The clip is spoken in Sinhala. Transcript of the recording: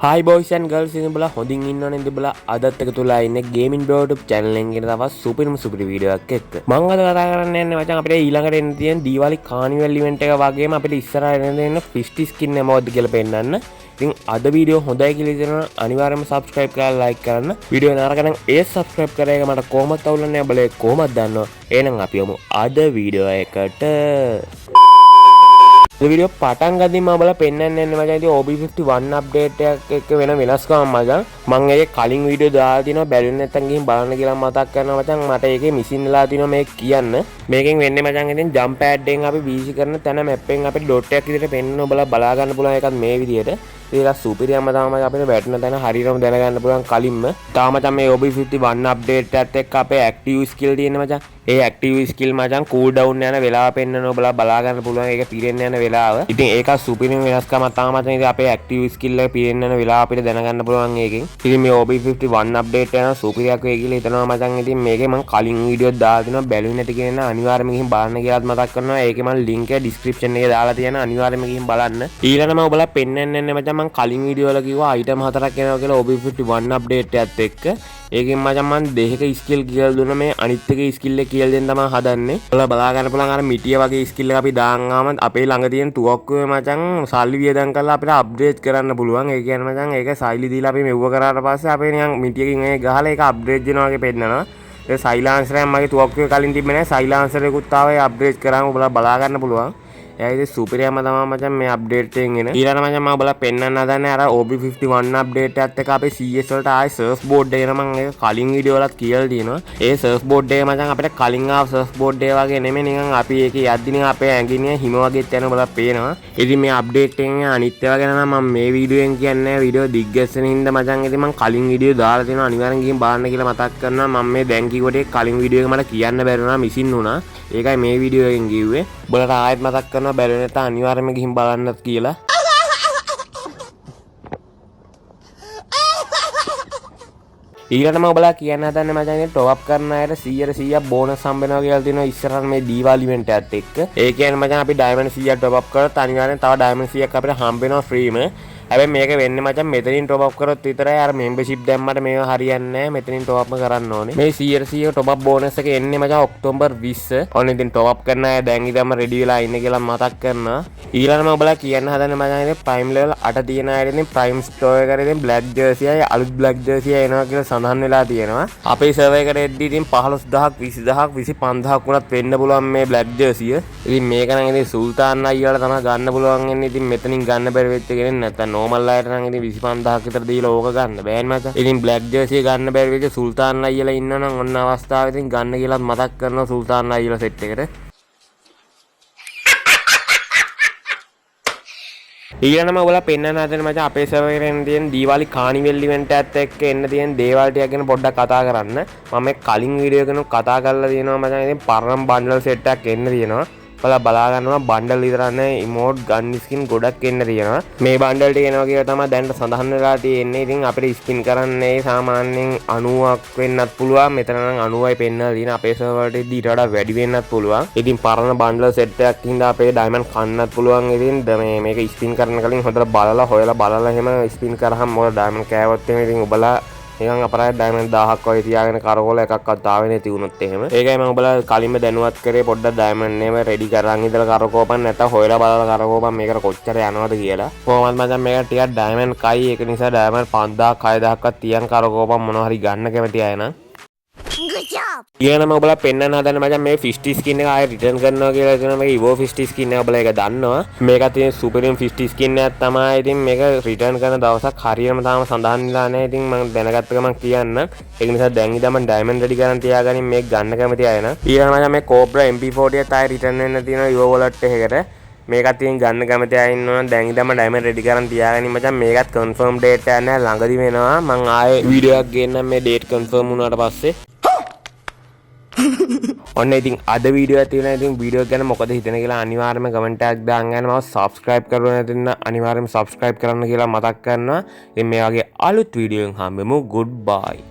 Hi boys and girls, ini bola හොඳින් ඉන්නවනේ ඉතින් bola අදත් එක තුලා ඉන්නේ ගේමින් බ්‍රෝ YouTube channel එකෙන් ගෙන තවත් සුපිරි වීඩියෝ එකක් එක්ක. මම අද කතා කරන්න යන්නේ මචං අපිට ඊළඟට එන්න තියෙන දීවාලි කානිවල් ඉවෙන්ට් එක වගේම අපිට ඉස්සරහට එන්න තියෙන 50 skin එක මොකද්ද කියලා පෙන්නන්න. ඉතින් අද වීඩියෝ හොඳයි කියලා හිතනවා අනිවාර්යයෙන්ම subscribe කරලා like කරන්න. වීඩියෝ නරක නම් ඒ subscribe කරා එක මට කොහොමද අවුලන්නේ බලේ කොහොමද දන්නව. එහෙනම් අපි යමු අද වීඩියෝ එකට. video පටන් ගද්දි මම බලලා පෙන්නන්න යන්නේ මචං ඉතින් OB51 අප්ඩේට් එකක් එක්ක වෙන වෙනස්කම් මචං මම ඒකේ කලින් වීඩියෝ දාලා තිනවා බැලුවේ නැත්නම් ගිහින් බලන්න කියලා මතක් කරනවා මචං මට ඒකේ මිසින් වෙලා තිනවා මේක කියන්න මේකෙන් වෙන්නේ මචං ඉතින් ජම්ප් පෑඩ් එකෙන් අපි BC කරන තැන මැප් එකෙන් අපිට ඩොට් එකක් විදිහට පෙන්නන ඔබලා බලා ගන්න පුළුවන් එකක් මේ විදිහට ඒක සුපිරියම තමයි අපිට වැටෙන තැන හරියටම දැනගන්න පුළුවන් කලින්ම තාම මචං මේ OB51 අප්ඩේට් එකත් එක්ක අපේ ඇක්ටිව් ස්කිල් තියෙන මචං ඒ ඇක්ටිව් ස්කිල් මචං කූල් ඩවුන් යන වෙලාව පෙන්නන ඔබලා බලා ගන්න පුළුවන් ඒක පිරෙන්න යන වෙලාව ඉතින් ඒක සුපිරිම වෙනස්කමක් තමයි මචං ඉතින් අපේ ඇක්ටිව් ස්කිල් එක පිරෙන්න යන වෙලාව අපිට දැනගන්න පුළුවන් ඒකෙන් ඉතින් මේ OB51 අප්ඩේට් එක සුපිරියක් වෙයි කියලා හිතනවා මචං ඉතින් මේකේ මම කලින් වීඩියෝ දාලා තිනවා බැලුවේ නැති කෙනා අනිවාර්යයෙන්ම ගිහින් බලන්න කියලාත් මතක් කරනවා ඒකේ මම ලින්ක් එක ඩිස්ක්‍රිප්ෂන් එකේ දාලා තියෙනවා අනිවාර්යයෙන්ම ගිහින් බලන්න ඊළඟට මම ඔබලා පෙන්නන්න යන්නේ මචං මම කලින් වීඩියෝ වල කිව්වා අයිටම් 4ක් එනවා කියලා OB51 අප්ඩේට් එකත් එක්ක ඒකෙන් මචං මම දෙකක ස්කිල් කියලා දුන්නා මේ අනිත් එකේ ස්කිල් එක කියලා දෙන්න තමයි හදන්නේ. ඔයාලා බලා ගන්න පුළුවන් අර මිටිය වගේ ස්කිල් එක අපි දාන්නාම අපේ ළඟ තියෙන තුවක්කුවේ මචං සල්ලි වියදම් කරලා අපිට අප්ග්‍රේඩ් කරන්න පුළුවන්. ඒ කියන්නේ මචං ඒක සල්ලි දීලා අපි මෙව්ව කරාට පස්සේ අපේ නිකන් මිටියකින් ඒ ගහලා ඒක අප්ග්‍රේඩ් වෙනවා වගේ පෙන්නනවා. ඒ සයිලන්සරෙන් මගේ තුවක්කුවේ කලින් තිබ්බේ නැහැ. සයිලන්සර් එකකුත් ආවා ඒ අප්ග්‍රේඩ් කරාම ඔයාලා බලා ගන්න පුළුවන්. ඒයි සුපිරියම තමයි මචං මේ අප්ඩේට් එකෙන් එන. ඊළඟ මචං මම ඔයාලා පෙන්නන්න හදන්නේ අර OB51 අප්ඩේට් එකත් එක්ක අපේ CS වලට ආයේ සර්ෆ් බෝඩ් එක මම ඒක කලින් වීඩියෝ වලත් කියලා තියෙනවා. ඒ සර්ෆ් බෝඩ් එක මචං අපිට කලින් ආව සර්ෆ් බෝඩ් එක වගේ නෙමෙයි නිකන් අපි ඒකේ යද්දි අපේ ඇඟිනේ හිම වගේත් යන බලලා පේනවා. ඉතින් මේ අප්ඩේට් එකෙන් අනිත් ඒවා ගැන නම් මම මේ වීඩියෝෙන් කියන්නේ වීඩියෝ දිග්ගැස්සෙන හින්දා මචං ඉතින් මම කලින් වීඩියෝ දාලා තියෙනවා අනිවාර්යෙන් ගිහින් බලන්න කියලා මතක් කරනවා. මම මේ දැන් කිව්වට කලින් වීඩියෝ එක මට කියන්න බැරි වුණා මිසින් වුණා. ඒකයි මේ වීඩියෝ එකෙන් කිව්වේ. ඔයාලට ආයෙත් මතක් කරනවා බැලුවේ නැත්නම් අනිවාර්යයෙන්ම ගිහින් බලන්නත් කියලා. ඊළඟටම ඔයාලා කියන්න හදන්නේ මචං ඉතින් টොප් අප් කරන අයට 100% බෝනස් හම්බ වෙනවා කියලා තියෙනවා ඉස්සරහ මේ දීවාලි ඉවෙන්ට් එකත් එක්ක. ඒ කියන්නේ මචං අපි ඩයමන්ඩ් 100ක් টොප් අප් කරොත් අනිවාර්යෙන් තව ඩයමන්ඩ් 100ක් අපිට හම්බ වෙනවා ෆ්‍රීම. හැබැයි මේක වෙන්නේ මචං මෙතනින් টොප් අප් කරොත් විතරයි අර මෙම්බර්ෂිප් දැම්මට මේව හරියන්නේ නැහැ මෙතනින් টොප් අප්ම කරන්න ඕනේ මේ 100% টොප් අප් බෝනස් එක එන්නේ මචං ඔක්තෝබර් 20 ඔන්න ඉතින් টොප් අප් කරන අය දැන් ඉඳන්ම රෙඩි වෙලා ඉන්න කියලා මතක් කරනවා ඊළඟම ඔයාලා කියන්න හදන්නේ මචං ඉතින් ප්‍රයිම් ලෙවල් 8 තියෙන අයට ඉතින් ප්‍රයිම් ස්ටෝර් එකට ඉතින් බ්ලැක් ජර්සි අය අලුත් බ්ලැක් ජර්සි අය එනවා කියලා සඳහන් වෙලා තියෙනවා අපේ සර්වර් එකට එද්දි ඉතින් 15000ක් 20000ක් 25000ක් වුණත් වෙන්න පුළුවන් මේ බ්ලැක් ජර්සිය ඉතින් මේක නම් ඉතින් සුල්තාන් අයියාලා තමයි ගන්න පුළුවන් වෙන්නේ ඉතින් මෙතනින් ගන්න බැරි වෙච්ච කෙනෙක් නැත්තම් නෝමල් අයට නම් 25000ක් විතර දීලා ඕක ගන්න බෑනේ මචං. ඉතින් බ්ලැක් ජර්සි ගන්න බැරි වෙච්ච සුල්තාන් අයියලා ඉන්නවනම් ඔන්න අවස්ථාවේ ඉතින් ගන්න කියලා මතක් කරනවා සුල්තාන් අයියලා සෙට් එකට. ඊළඟම ඔයාලා පෙන්වන්න හදන මචං අපේ සර්වර් එකෙන් තියෙන දීවාලි කානිවල් ඉවෙන්ට් එකත් එක්ක එන්න තියෙන දේවල් ටික ගැන පොඩ්ඩක් කතා කරන්න. මම මේ කලින් වීඩියෝ එකනු කතා කරලා තියෙනවා මචං. ඉතින් පරණ බන්ඩල් සෙට් එකක් එන්න තියෙනවා. ඔයාලා බලා ගන්නවා බන්ඩල් විතරක් නෙවෙයි ඉමෝට් ගන් ස්කින් ගොඩක් එන්න තියෙනවා. මේ බන්ඩල් ටික එනවා කියලා තමයි දැන් සඳහන් වෙලා තියෙන්නේ. ඉතින් අපිට ස්කින් කරන්නේ සාමාන්‍යයෙන් 90ක් වෙන්නත් පුළුවන්. මෙතන නම් 90යි පෙන්නලා තියෙන අපේ සර්වර් එකට ඊට වඩා වැඩි වෙන්නත් පුළුවන්. ඉතින් පරණ බන්ඩල් සෙට් එකක් හින්දා අපේ ඩයමන්ඩ් කන්නත් පුළුවන්. ඉතින් මේක ස්පින් කරන කලින් හොඳට බලලා හොයලා බලලා එහෙම ස්පින් කරාම මොකද ඩයමන්ඩ් කෑවොත් එහෙම ඉතින් ඔබලා නිකන් අපරාධ ඩයමන්ඩ් 1000ක් වගේ තියාගෙන කරකෝල එකක්වත් ආවේ නැති වුණොත් එහෙම. ඒකයි මම ඔබලා කලින්ම දැනුවත් කරේ පොඩ්ඩක් ඩයමන්ඩ් නේම රෙඩි කරන් ඉඳලා කරකෝපන් නැත්නම් හොයලා බලලා කරකෝපන් මේකට කොච්චර යනවද කියලා. කොහොමද මචං මේක ටිකක් ඩයමන්ඩ් කයි ඒක නිසා ඩයමන්ඩ් 5000 6000ක්වත් තියන් කරකෝපන් මොනවා හරි ගන්න කැමති අය නම්. ඊළඟම ඔබලා පෙන්වන්න හදන්නේ මචං මේ 50 ස්කින් එක ආයෙ රිටර්න් කරනවා කියලා කියනවා මේක ඉවෝ 50 ස්කින් එක ඔබලා ඒක දන්නවා මේකත් තියෙන සුපිරිම 50 ස්කින් එකක් තමයි ඉතින් මේක රිටර්න් කරන දවසක් හරියටම තාම සඳහන් වෙලා නැහැ ඉතින් මම දැනගත්ත ගමන් කියන්න ඒක නිසා දැන් ඉඳන් මම ඩයමන්ඩ් රෙඩි කරන් තියාගනින් මේක ගන්න කැමති අය නම් ඊළඟ මචං මේ කෝබ්‍රා MP40 එකත් ආයෙ රිටර්න් වෙන්න තියෙනවා ඉවෝ වලට් එකකට මේකත් ඉතින් ගන්න කැමති අය ඉන්නවා දැන් ඉඳන්ම ඩයමන්ඩ් රෙඩි කරන් තියාගනින් මචං මේකත් කන්ෆර්ම් ඩේට් එකක් නැහැ ළඟදි වෙනවා මම ආයෙ වීඩියෝ එකක් ගේන්නම් මේ ඩේට් කන්ෆර්ම් වුණාට පස්සේ ඔන්න ඉතින් අද වීඩියෝ එක තියෙනවා ඉතින් වීඩියෝ ගැන මොකද හිතෙන්නේ කියලා අනිවාර්යයෙන්ම කමෙන්ට් එකක් දාන්න මම සබ්ස්ක්‍රයිබ් කරලා නැතිනම් අනිවාර්යයෙන්ම සබ්ස්ක්‍රයිබ් කරන්න කියලා මතක් කරනවා ඉතින් මේ වගේ අලුත් වීඩියෝ එකකින් හම්බෙමු good bye